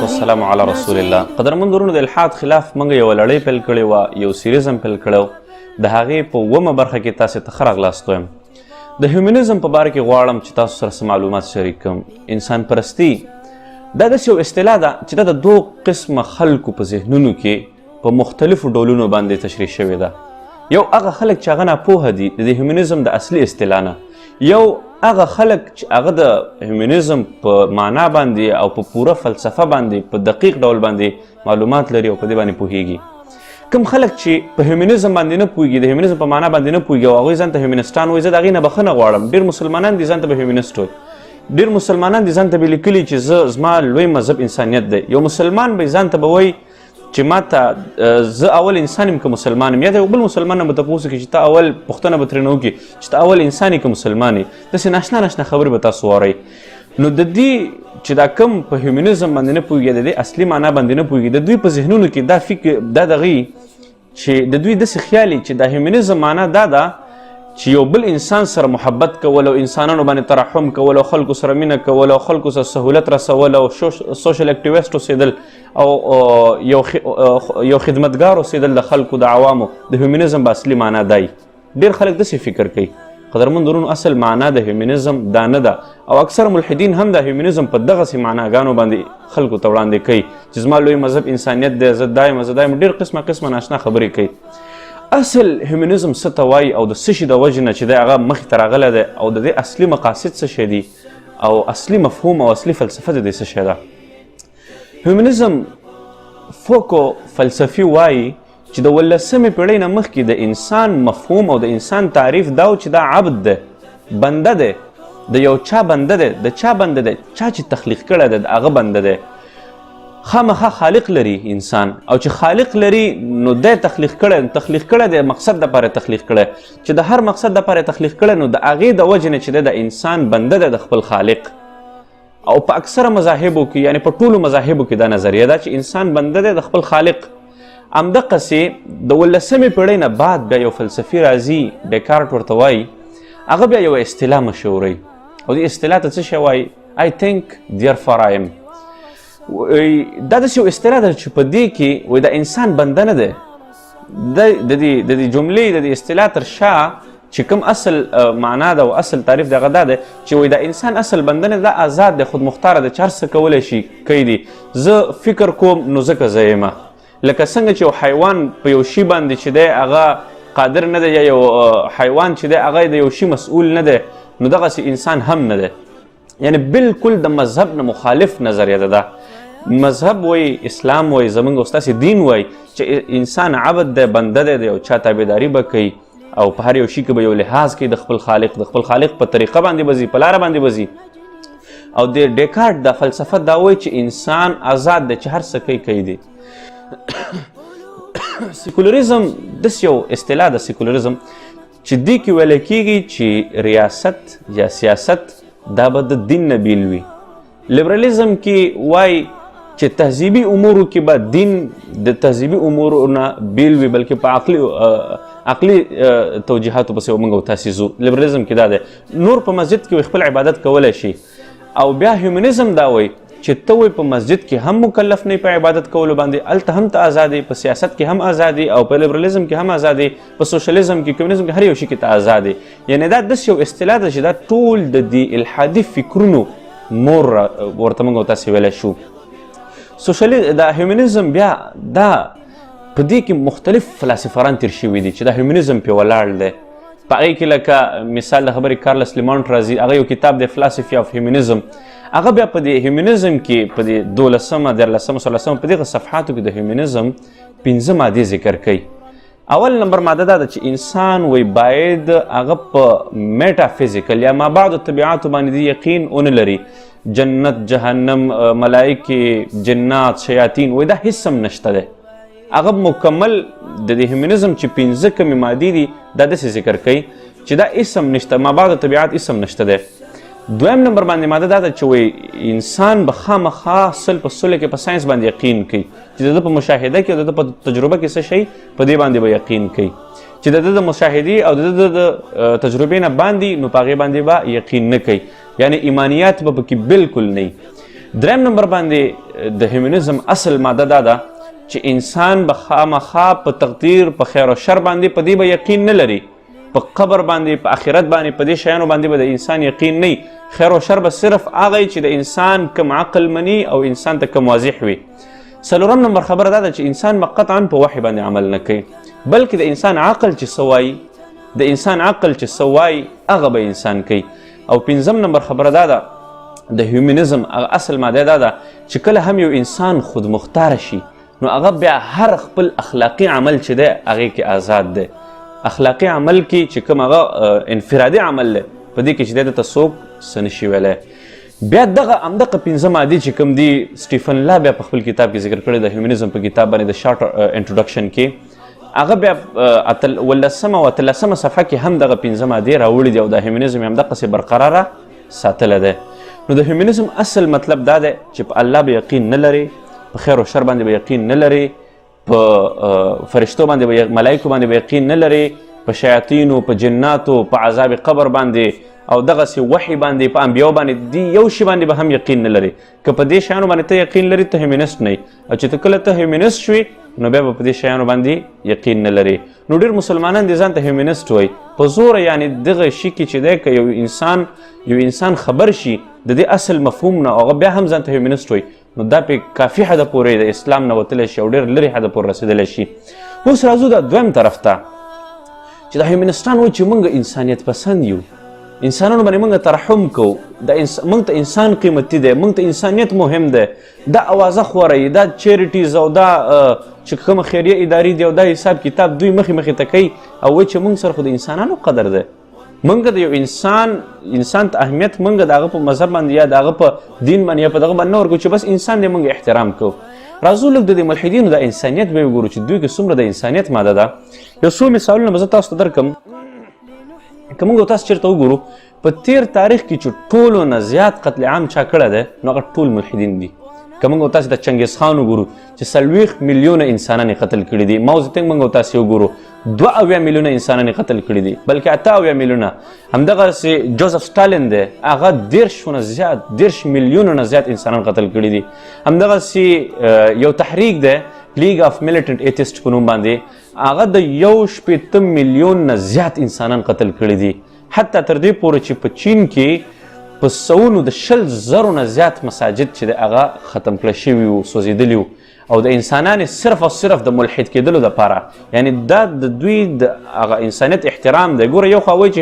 والصلاة والسلام علی رسول الله. قدرمن ورونو د الحاد خلاف موږ یو لړۍ پیل کړې وه، یو سیریز هم پیل کړی د هغې په اوومه برخه کې تاسې ته ښه راغلاست وایم. د هیومنزم په باره کې غواړم چې تاسو سره څه معلومات شریک کړم. انسان پرستي دا داسې یو اصطلاح ده چې دا د دوه قسمه خلکو په ذهنونو کې په مختلفو ډولونو باندې تشریح شوې ده. یو هغه خلک چې هغه ناپوهه دي د هیومنزم د اصلي اصطلاح نه، یو هغه خلک چې هغه د هیومنزم په معنا باندې او په پوره فلسفه باندې په دقیق ډول باندې معلومات لري او په دې باندې پوهیږي. کوم خلک چې په هیومنزم باندې نه پوهیږي، د هیومنزم په معنا باندې نه پوهیږي او هغوی ځان ته هیومنسټان وایي، زه د هغې نه بخښنه غواړم. ډېر مسلمانان دي ځان ته به هیومنسټ وایي، ډېر مسلمانان دي ځان ته به لیکلي چې زما لوی مذهب انسانیت دی. یو مسلمان به ځان ته به وایي چې ما ته زه اول انسان یم که مسلمان یم، یا د یو بل مسلمان نه به تپوس وکړي چې ته اول پوښتنه به ترېنه وکړي چې ته اول انسان یې که مسلمان یې. داسې ناشنا ناشنا خبرې به تاسو واورئ. نو د دې چې دا کم په هیومنزم باندې نه پوهېږي، د دې اصلي معنا باندې نه پوهېږي، د دوی په ذهنونو کې دا فکر دا دغې چې د دوی داسې خیال چې د هیومنزم معنا دا ده چې یو بل انسان سره محبت کول او انسانانو باندې ترحم کول او خلکو سره مینه کول او خلکو سره سهولت رسول او سوشل اکټیویسټ اوسېدل او یو خدمتګار اوسېدل د خلکو د عوامو، د هیومنزم به اصلي معنا دی. ډېر خلک داسې فکر کوي. قدرمن ورونو، اصل معنا د هیومنزم دا نه ده او اکثر ملحدین هم د هیومنزم په دغسې معناګانو باندې خلکو ته وړاندې کوي چې زما لوی مذهب انسانیت دی، زه دا یم زه دا یم، ډېر قسمه قسمه ناشنا خبرې کوي. اصل هیومنزم څه ته وایي او د څه شي د وجې نه چې دی هغه مخکې ته راغلی دی او د دې اصلي مقاصد څه شی دي او اصلي مفهوم او اصلي فلسفه د دې څه شی ده. هیومنزم فوکو فلسفي وایي چې د 18مې پیړۍ نه مخکې د انسان مفهوم او د انسان تعریف دا و چې دا عبد دی، بنده دی، د یو چا بنده دی. د چا بنده دی؟ چا چې تخلیق کړی دی د هغه بنده دی. خامخا خالق لري انسان، او چې خالق لري نو دی تخلیق کړی دی، مقصد دپاره تخلیق کړی چې د هر مقصد دپاره تخلیق کړی نو د هغې د وجې نه چې دی د انسان بنده دی د خپل خالق. او په اکثره مذاهبو کې یعنی په ټولو مذاهبو کې دا نظریه ده چې انسان بنده دی د خپل خالق. همدقسې د 18مې پیړۍ نه بعد بیا یو فلسفي راځي، ډیکارټ ورته وایي، هغه بیا یوه اصطلاح مشهوروي او دې اصطلاح ته څه شی وایي؟ I think therefore I am. دا داسې یو اصطلاح ده چې په دې کې وایي د انسان بنده نه دی. د دې جملې د دې اصطلاح تر شا چې کوم اصل معنا ده او اصل تعریف دغه دا دی چې وایي د انسان اصل بنده نه، دا آزاد دی، خودمختاره دی، چې هر څه کولی شي کوي دي. زه فکر کوم نو ځکه زه یمه. لکه څنګه چې یو حیوان په یو شي باندې چې دی هغه قادر نه دی، یا یو حیوان چې دی هغه د یو شي مسؤول نه دی، نو دغسې انسان هم نه دی. یعنی بالکل د مذهب نه مخالف نظریه ده. مذهب وایي، اسلام وایي، زموږ او ستاسې دین وایي چې انسان عبد دی، بنده دی، د یو چا تابعداري به کوي او په هر یو شي کې به یو لحاظ کوي د خپل خالق، د خپل خالق په طریقه باندې به ځي، په لاره باندې به ځي. او د ډیکارټ دا فلسفه دا وایي چې انسان آزاد دی، چې هر څه کوي دي. سیکولریزم داسې یو اصطلاح ده، سیکولریزم، چې دې کې ویلی کېږي چې ریاست یا سیاست دا به د دین نه بیل وي. لیبرالیزم کې وایي چې تهذیبي امورو کې به دین د تهذیبي امورو نه بیل وي، بلکې په عقلي توجیحاتو پسې موږ او تاسې ځو. لیبرالیزم کې دا دی. نور په مسجد کې خپل عبادت کولی شي. او بیا هیومنزم دا وایي چې ته وایي په مسجد کې هم مکلف نه په عبادت کولو باندې، هلته هم ته ازادي، په سیاست کې هم ازادي، او په لیبرالیزم کې هم ازادي، په سوشلیزم کې، کمیونزم کې، هر یو شي کې ته ازادي. یعنی دا داسې یو اصطلاح ده چې دا ټول د دې الحادي فکرونو مور ورته موږ او تاسې ویلی شو. دا هیومنزم بیا دا په دې کې مختلف فلسفران تیر شوي دي چې دا هیومنزم پې ولاړ دی. په هغې کې لکه مثال د خبرې کارلس لیمانټ راځي، هغه یو کتاب دی فلسفي آف هیومنزم. هغه بیا په دې هیومنزم کې په دې 12مه 13مه 16مه په دغه صفحاتو کې د هیومنزم 5 مادې ذکر کوي. اول نمبر ماده دا ده چې انسان وایي باید هغه په میټافیزیکل یا مابعد طبیعاتو باندې یقین ونه لري. جنت، جهنم، ملائکې، جنات، شیاطین، وایي دا هیڅ هم نشته دی. هغه مکمل د دې هیومنزم چې 5 کمې مادې دي دا داسې ذکر کوي چې دا هیڅ هم نشته، مابعد طبیعات هیڅ هم نشته دی. دویم نمبر باندې ماده دا ده چې وایي انسان به خامخا 100% کې په ساینس باندې یقین کوي چې د ده په مشاهده کې او د ده په تجربه کې څه شی په دې باندې به یقین کوي چې د ده د مشاهدې او د ده د تجربې نه باندې نو په هغې باندې به یقین نه کوي. یعنی ایمانیات به پکې بالکل نه وي. دریم نمبر باندې د هیومنزم اصل ماده دا ده چې انسان به خامخا په تقدیر په خیر او شر باندې په دې به یقین نه لري، په قبر باندې په آخرت باندې په دې شیانو باندې به د انسان یقین نه، خیر او شر به صرف هغه چې د انسان کم عقل مني او انسان ته کم واضح وي. څلورم نمبر خبره دا ده چې انسان به قطعا په وحی باندې عمل نه کوي، بلکې د انسان عقل چې څه وایي، د انسان عقل چې څه وایي هغه به انسان کوي. او پنځم نمبر خبره دا ده د هیومنزم اصل ماده دا ده چې کله هم یو انسان خودمختار شي نو هغه بیا هر خپل اخلاقی عمل چې دی هغې کې آزاد دی. اخلاقی عمل کې چې کوم هغه انفرادي عمل دی په دې کې چې دی دته څوک څه نشي ویلی. بیا همدغه پنځه مادې چې کوم دي سټیفن لا بیا په خپل کتاب کې ذکر کړی د هیومنزم په کتاب باندې د شارټ انټروډکشن کې هغه بیا 18 او 13 صفحه کې هم دغه پنځه مادې راوړي دي او د هیومنزم یې همدقسې برقراره ساتلی دی. نو د هیومنزم اصل مطلب دا دی چې په الله به یقین نه لري، په خیر او شر باندې به یقین نه لري، په فرشتو باندې به ملایکو باندې به یقین نه لري، په شیاطینو، په جناتو، په عذاب قبر باندې او دغسې وحی باندې، په انبیاو باندې، دی یو شي باندې به هم یقین نه لري. که په دې شیانو باندې ته یقین لري ته هیومنست نه یې، او چې ته کله ته هیومنست شوې نو بیا به په دې شیانو باندې یقین نه لري. نو ډېر مسلمانان دې ځان ته هیومنست وایي په زوره، یعنې دغه شي کې چې دی که یو انسان خبر شي د دې اصل مفهوم نه هغه بیا هم ځان ته هیومنست وایي نو دا پې کافي حده پورې د اسلام نه وتلی شي او ډېر لرې حده پورې رسېدلی شي. اوس راځو دا دویم طرف ته چې دا هیومنستان وایي چې موږ انسانیت پسند یو، انسانانو باندې موږ ترحم کوو، موږ ته انسان قیمتي دی، موږ ته انسانیت مهم دی، دا اوازه خوروي، دا چیریټیز او دا چې کومه خیریه ادارې دي او دا حساب کتاب دوی مخې ته کوي او وایي چې موږ سره خو د انسانانو قدر دی، موږ د یو انسان ته اهمیت موږ د هغه په مذهب باندې یا د هغه په دین باندې یا په دغه باندې نه ورکوو چې بس انسان دی موږ احترام کوو. راځو لږ د دې ملحدینو د انسانیت به وګورو چې دوی کې څومره د انسانیت ماده ده. یو څو مثالونه به زه تاسو ته درکړم. که موږ تاسو چېرته وګورو په تیر تاریخ کې چې ټولو نه زیات قتل عام چا کړی دی نو هغه ټول ملحدین دي. که موږ تاسو د چنګیز خان وګورو چې 40 میلیونه انسانان یې قتل کړي دي، ماو زیتنګ موږ تاسو وګورو 72 میلیونه انسانان یې قتل کړي دي، بلکې 78 میلیونه. همدغسې جوزف ستالین دی هغه 10 میلیونو نه زیات انسانان قتل کړي دي. همدغسې یو تحریک دی لیگ اف میلیټنټ ایتیسټ په نوم باندې هغه د 1.8 میلیون نه زیات انسانان قتل کړي دي. حتی تر دې پورې چې په چین کې په سوونو د 100,000 نه زیات مساجد چې د هغه ختم کړه شوي وو، سوځېدلي وو او د انسانانو صرف او صرف د ملحد کېدلو دپاره، یعنې دا د دوی د هغه انسانیت احترام دی. ګوره یو خوا وایي چې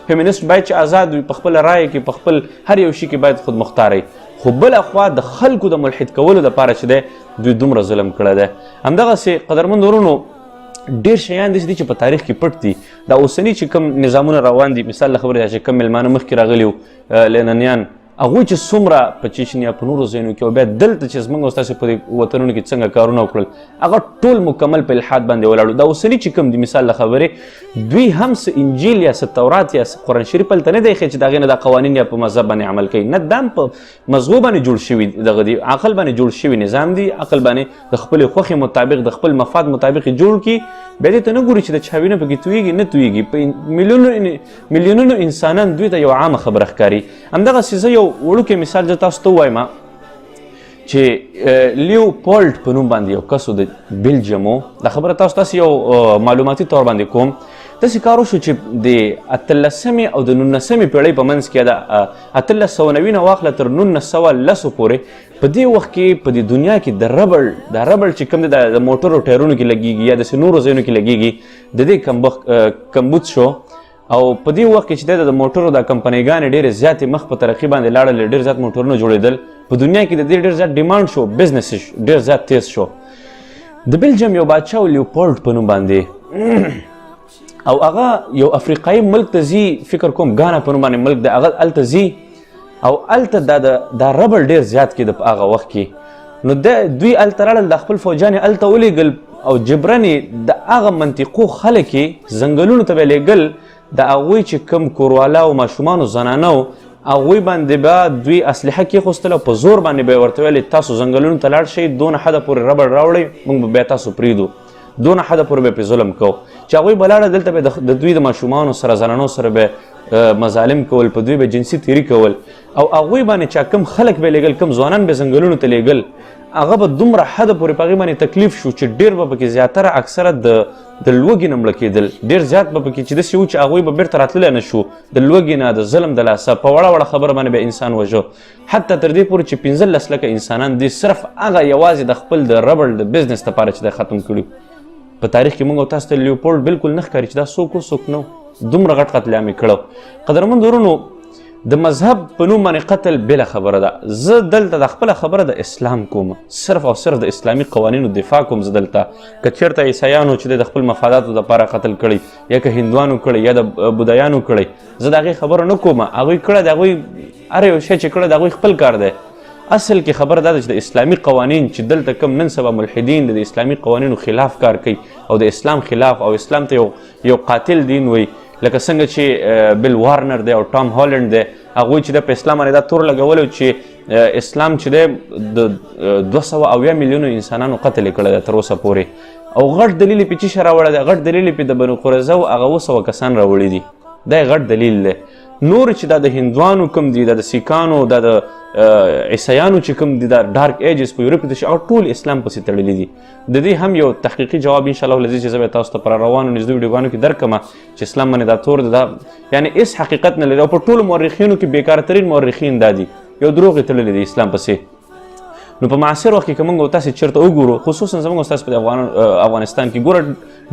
هیومنست باید چې آزاد وي، په خپله رایه کې په خپل هر یو شي کې باید خودمختاره وي، خو بله خوا د خلکو د ملحد کولو دپاره چې دی دوی دومره ظلم کړی دی. همدغسې قدرمند ورونو ډېر شیان داسې دي چې په تاریخ کې پټ دي. دا اوسني چې کوم نظامونه روان دي، مثال له خبرې چې کوم میلمانه مخکې راغلي وو لیننیان، هغوی چې څومره په چیچنیا په نورو ځایونو کې او بیا دلته چې زموږ او ستاسې په وطنونو کې څنګه کارونه وکړل هغه ټول مکمل په الحاد باندې ولاړو. دا اوسني چې کوم دي مثال له خبرې دوی هم څه انجیل یا څه تورات یا قرآن شریف هلته نه دی ایښی چې د هغې نه دا قوانین یا په مذهب باندې عمل کوي، نه دا هم په مذهبو باندې جوړ شوي دغه دي، عقل باندې جوړ شوي نظام دي، عقل باندې د خپلې خوښې مطابق د خپل مفاد مطابق جوړ کړي. بیا دې ته نه ګوري چې د چا وینه پکې تویږي نه تویږي، په میلیونونو انسانان دوی ته یو عامه خبره ښکاري. همدغسې زه یو وړوکی مثال زه تاسو ته ووایم چې لیوپولډ په نوم باندې یو کس و د بیلجیم و، دا خبره تاسو یو معلوماتي طور باندې کوم. داسې کار وشو چې د 18مې او د 19مې پیړۍ په منځ کې د 1890 نه واخله تر 1910 پورې په دې وخت کې په دې دنیا کې د ربړ چې کوم دی د موټرو ټایرونو کې لګېږي یا داسې نورو ځایونو کې لګېږي د دې کمبود شو. او په دې وخت کې چې د موټرو د کمپنیګانې ډېرې زیاتې مخ په ترقي باندې لاړلې، ډېر زیات موټرونه جوړېدل په دنیا کې، د دې ډېر زیات ډیمانډ شو، بزنس ډېر زیات تیز شو. د بیلجیم یو بادشاه و لیوپولډ په نوم باندې، او هغه یو افریقایي ملک ته ځي، فکر کوم ګانا په نوم باندې ملک دی، هغه هلته ځي او هلته دا ربړ ډېر زیات کېده په هغه وخت کې. نو دوی هلته راړل، د خپل فوجیان یې هلته ولیږل او جبرن یې د هغه منطقو خلک یې ځنګلونو ته به یې لیږل، د هغوی چې کوم کوروالا او ماشومانو زنانه و هغوی باندې به دوی اسلحه کېښوستله، په زور باندې به یې ورته ویل تاسو ځنګلونو ته لاړ شئ، دونه حده پورې ربړ راوړئ، موږ به بیا تاسو پرېږدو. دونه حده پورې به پې ظلم کو چې هغوی به لاړه دلته به د دوی د ماشومانو سره زنانو سره به مظالم کول، په دوی به جنسي تیري کول او هغوی باندې چا کم خلک به لیږل، کم ځوانان به ځنګلونو ته لیږل، هغه به دومره حده پورې په هغې باندې تکلیف شو چې ډېر به پکې زیاتره اکثره د لوږې نه مړه کېدل، ډېر زیات به پکې چې داسې و چې هغوی به بیرته راتللی نه شو د لوږې نه، د ظلم د لاسه په وړه وړه خبره باندې به انسان وژو، حتی تر دې پورې چې 15 لکه انسانان دي صرف هغه یوازې د خپل د ربړ د بزنس لپاره چې دی ختم کړي. په تاریخ کې موږ او تاسو ته لیوپولډ بالکل نه ښکاري چې دا څوک و څوک نه و، دومره غټ قتلیام یې کړی. قدرمند ورونو، د مذهب په نوم باندې قتل بله خبره ده. زه دلته د خپله خبره د اسلام کوم، صرف او صرف د اسلامي قوانینو دفاع کوم. زه دلته که چېرته عیسایانو چې د خپل مفاداتو دپاره قتل کړی، یا که هندوانو کړی، یا د بودایانو کړی، زه د هغې خبره نه کوم. هغوی کړی د هغوی هر یو شی چې کړی د هغوی خپل کار دی. اصل کې خبره دا ده چې د اسلامي قوانین چې دلته کم نن سبا ملحدین د اسلامي قوانینو خلاف کار کوي او د اسلام خلاف او اسلام ته یو قاتل دین وایي، لکه څنګه چې بیل وارنر دی او ټام هالنډ دی، هغوی چې د په اسلام باندې دا تور لګولی چې اسلام چې دی د 270 میلیونو انسانانو قتل یې کړی دی تر اوسه پورې، او غټ دلیل یې پې څه شی راوړی دی؟ غټ دلیل یې پې د بنو قریظه هغه 200 کسان راوړي دي. دا یې غټ دلیل دی. نور چې دا د هندوانو کوم دي، دا د سیکانو، دا د عیسایانو چې کوم دي، دا ډارک ایجز په یورپ کې چې هغه ټول اسلام پسې تړلي دي. د دې هم یو تحقیقي جواب انشاءالله العزیز چې زه به تاسو ته پر روانو نږدې ویډیوګانو کې درکړم چې اسلام باندې دا تور دی، دا یعنې هېڅ حقیقت نه لري. او په ټولو مورخینو کې بیکاره ترین مورخین دا دي، یو دروغ یې تړلي دي اسلام پسې. نو په معاصر وخت کې که موږ او تاسې چېرته وګورو، خصوصا زموږ او ستاسو په افغانستان کې ګوره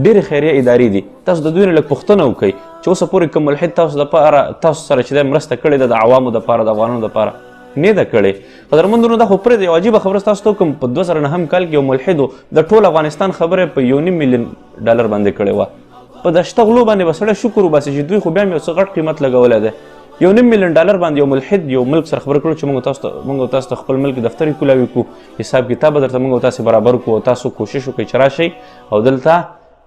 ډېرې خیریه ادارې دي، تاسو د دوی نه لږ پوښتنه وکئ چې اوسه پورې کوم ملحد تاسو سره چې دی مرسته کړې ده د عوامو دپاره، د افغانانو دپاره نه ده کړې. قدرمندونو، دا خو پرېږدئ، یو عجیبه خبره ستاسو ته وکړم. په 2009 کال کې یو ملحدو د ټول افغانستان خبره په $1.5 میلیون باندې کړې وه. په دشته غلو باندې به سړی شکر وباسي چې دوی خو بیا هم یو څه غټ قیمت لګولی دی. $1.5 میلیون باندې یو ملحد یو ملک سره خبره کړو چې موږ او تاسو ته خپل ملک دفتر کولاوي کړو، حساب کتاب به درته موږ او تاسې برابر کړو، او تاسو کوشش وکړئ چې راشئ او دلته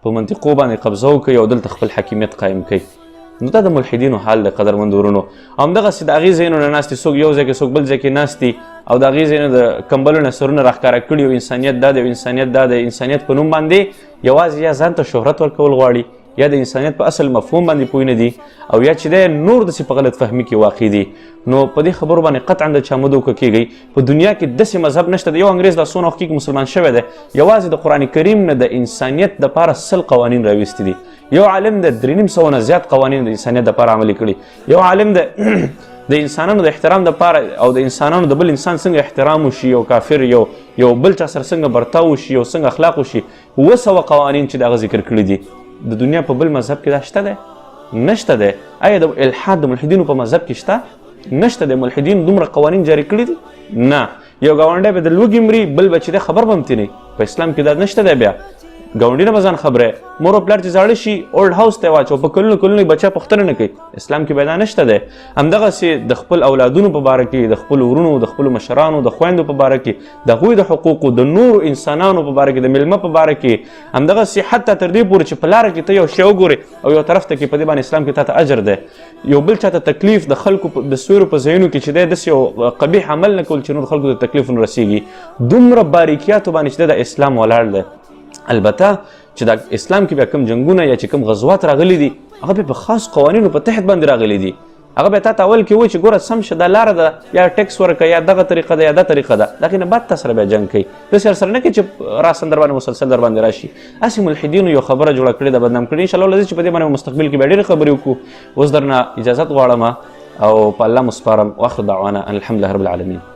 په منطقو باندې قبضه وکړئ او دلته خپل حاکمیت قایم کړئ. نو دا د ملحدینو حال دی قدرمند ورونو. همدغسې د هغې ځایونو نه ناست دي، څوک یو ځای کې څوک بل ځای کې ناست دي او د هغې ځایونو د کمبلو نه سرونه راښکاره کړي. او انسانیت دا دی، او انسانیت دا دی، انسانیت په نوم باندې یوازې یا ځان ته شهرت ورکول غواړي، یا د انسانیت په اصل مفهوم باندې پوه نه دي، او یا چې دی نور داسې په غلط فهمي کې واقع دي. نو په دې خبرو باندې قطعا د چا مه دوکه کېږئ. په دنیا کې داسې مذهب نشته د یو انګریز دا څونه وخت کې مسلمان شوی دی، یوازې د قرآن کریم نه د انسانیت دپاره 100 قوانین راویستي دي. یو عالم د 3,500 نه زیات قوانین د انسانیت دپاره عملي کړي. یو عالم د انسانانو د احترام دپاره او د انسانانو د بل انسان څنګه احترام وشي، یو کافر یو بل چا سره څنګه برتاو وشي، یو څنګه اخلاق وشي، 200 قوانین چې د هغه ذکر کړي دي. د دنیا په بل مذهب کې دا شته دی؟ نشته دی. آیا د الحاد د ملحدینو په مذهب کې شته؟ نشته دی. ملحدین دومره قوانین جاري کړي دي؟ نه. یو ګاونډی به د لوږې مري، بل به چې دی خبر به هم تینی. په اسلام کې دا نشته دی. بیا ګاونډي نه به ځان خبره، مور او پلار چې زاړه شي اولډ هاوس ته یې واچو، په کلونو کلونو بچه پوښتنه نه کوي. اسلام کې به دا نشته دی. همدغسې د خپل اولادونو په باره کې، د خپلو ورونو، د خپلو مشرانو، د خویندو په باره کې، د هغوی د حقوقو، د نورو انسانانو په باره کې، د میلمه په باره کې، همدغسې حتی تر دې پورې چې په لاره کې ته یو شی وګورې او یو طرف ته کې په دې باندې اسلام کې تا ته اجر دی. یو بل چاته تکلیف د خلکو د سیورو په ځایونو کې چې دی داسې یو قبیح عمل نه کول چې نور خلکو ته تکلیف ونه رسېږي. دومره باریکیاتو باندې چې د اسلام ولاړ دی. البته چې د اسلام کې بیا کوم جنګونه یا چې کوم غزوات راغلي دي، هغه په خاص قوانینو په تحت باندې راغلي دي. هغه به تا ته اول کې وایي چې ګوره سم شه، دا لاره ده، یا ټیکس ورکړه، یا دغه طریقه ده، یا دا طریقه ده. د هغې نه بعد تا سره بیا جنګ کوي. داسې سره نه کوي چې راسن در باندې مسلسل در باندې راشي. هسې ملحدینو یو خبره جوړه کړې ده، بدنام کړې. انشاءالله العزیز چې په دې باندې مستقبل کې بیا ډېرې خبرې وکړو. اوس درنه اجازت غواړم او په الله مو سپارم. واخر دعوانا ان الحمد لله رب العالمین.